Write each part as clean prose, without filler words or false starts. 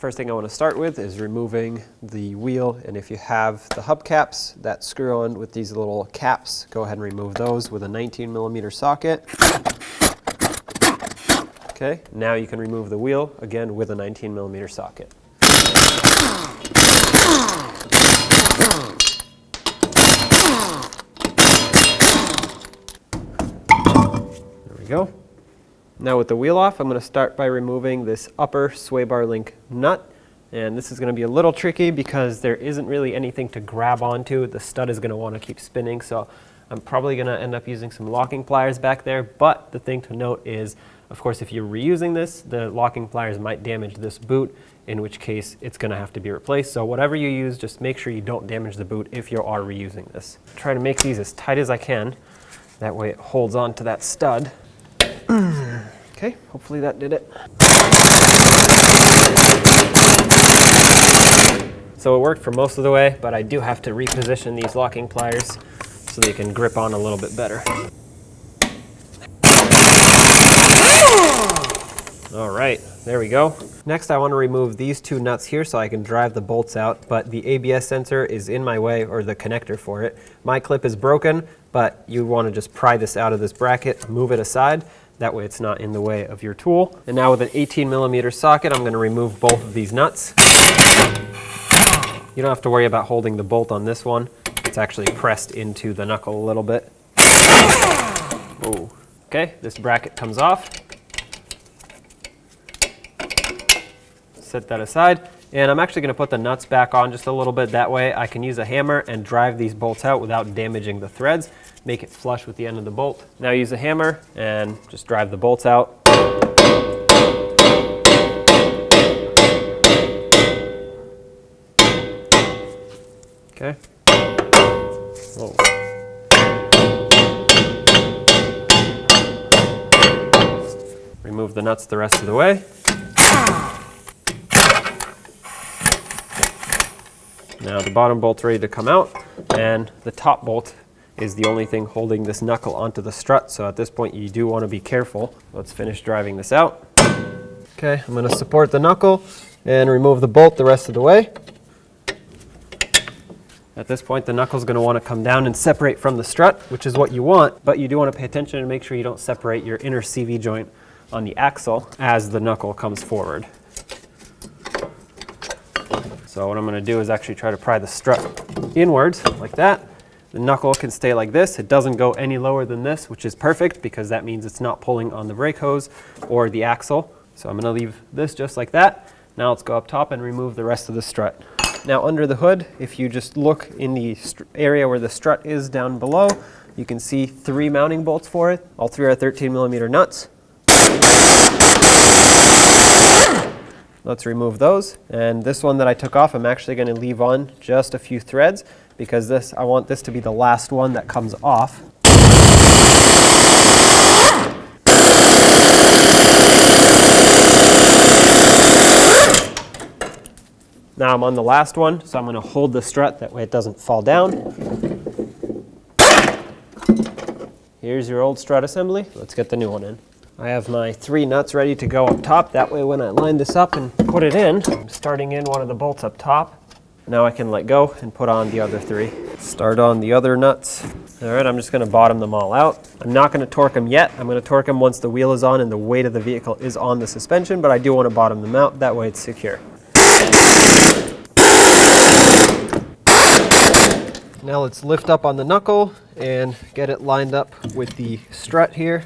First thing I want to start with is removing the wheel, and if you have the hubcaps that screw on with these little caps, go ahead and remove those with a 19mm socket. Okay, now you can remove the wheel, again with a 19mm socket. There we go. Now with the wheel off, I'm going to start by removing this upper sway bar link nut. And this is going to be a little tricky because there isn't really anything to grab onto. The stud is going to want to keep spinning, so I'm probably going to end up using some locking pliers back there. But the thing to note is, of course, if you're reusing this, the locking pliers might damage this boot, in which case it's going to have to be replaced. So whatever you use, just make sure you don't damage the boot if you are reusing this. Try to make these as tight as I can. That way it holds on to that stud. Okay, hopefully that did it. So it worked for most of the way, but I do have to reposition these locking pliers so they can grip on a little bit better. All right, there we go. Next, I want to remove these two nuts here so I can drive the bolts out, but the ABS sensor is in my way, or the connector for it. My clip is broken, but you want to just pry this out of this bracket, move it aside. That way it's not in the way of your tool. And now with an 18mm socket, I'm going to remove both of these nuts. You don't have to worry about holding the bolt on this one. It's actually pressed into the knuckle a little bit. Oh. Okay, this bracket comes off. Set that aside. And I'm actually going to put the nuts back on just a little bit. That way I can use a hammer and drive these bolts out without damaging the threads. Make it flush with the end of the bolt. Now use a hammer and just drive the bolts out. Okay. Whoa. Remove the nuts the rest of the way. Now the bottom bolt's ready to come out, and the top bolt is the only thing holding this knuckle onto the strut, so at this point you do want to be careful. Let's finish driving this out. Okay, I'm going to support the knuckle and remove the bolt the rest of the way. At this point the knuckle's going to want to come down and separate from the strut, which is what you want, but you do want to pay attention and make sure you don't separate your inner CV joint on the axle as the knuckle comes forward. So what I'm going to do is actually try to pry the strut inwards like that. The knuckle can stay like this. It doesn't go any lower than this, which is perfect because that means it's not pulling on the brake hose or the axle. So I'm going to leave this just like that. Now let's go up top and remove the rest of the strut. Now under the hood, if you just look in the area where the strut is down below, you can see 3 mounting bolts for it. All 3 are 13mm nuts. Let's remove those. And this one that I took off, I'm actually going to leave on just a few threads because I want this to be the last one that comes off. Now I'm on the last one, so I'm going to hold the strut, that way it doesn't fall down. Here's your old strut assembly. Let's get the new one in. I have my 3 nuts ready to go up top. That way when I line this up and put it in, I'm starting in one of the bolts up top. Now I can let go and put on the other 3. Start on the other nuts. All right, I'm just going to bottom them all out. I'm not going to torque them yet. I'm going to torque them once the wheel is on and the weight of the vehicle is on the suspension, but I do want to bottom them out. That way it's secure. Now let's lift up on the knuckle and get it lined up with the strut here.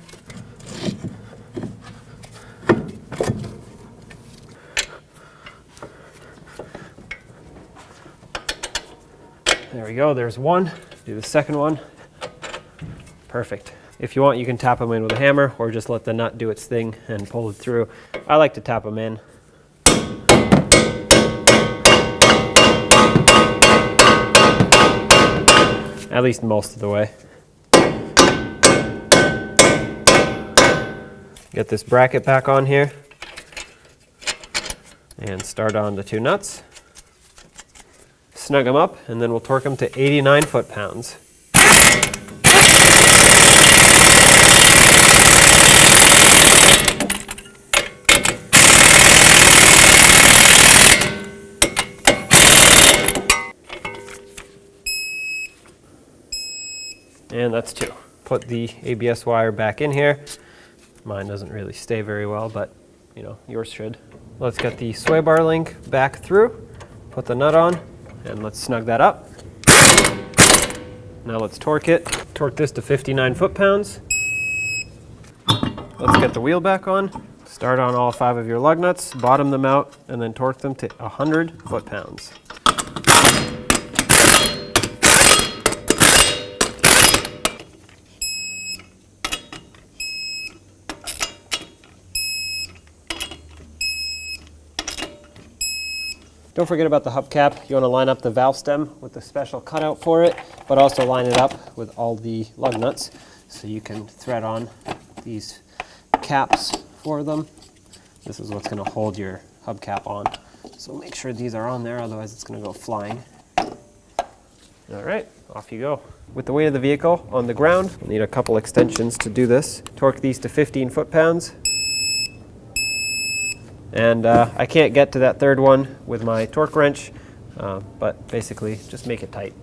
There we go, there's one. Do the second one. Perfect. If you want, you can tap them in with a hammer or just let the nut do its thing and pull it through. I like to tap them in. At least most of the way. Get this bracket back on here and start on the 2 nuts. Snug them up and then we'll torque them to 89 foot-pounds. And that's 2. Put the ABS wire back in here. Mine doesn't really stay very well, but you know, yours should. Let's get the sway bar link back through, put the nut on, and let's snug that up. Now let's torque it. Torque this to 59 foot-pounds. Let's get the wheel back on. Start on all 5 of your lug nuts, bottom them out, and then torque them to 100 foot-pounds. Don't forget about the hubcap. You want to line up the valve stem with the special cutout for it, but also line it up with all the lug nuts so you can thread on these caps for them. This is what's going to hold your hubcap on. So make sure these are on there, otherwise it's going to go flying. All right, off you go. With the weight of the vehicle on the ground, we'll need a couple extensions to do this. Torque these to 15 foot-pounds. And I can't get to that third one with my torque wrench, but basically just make it tight.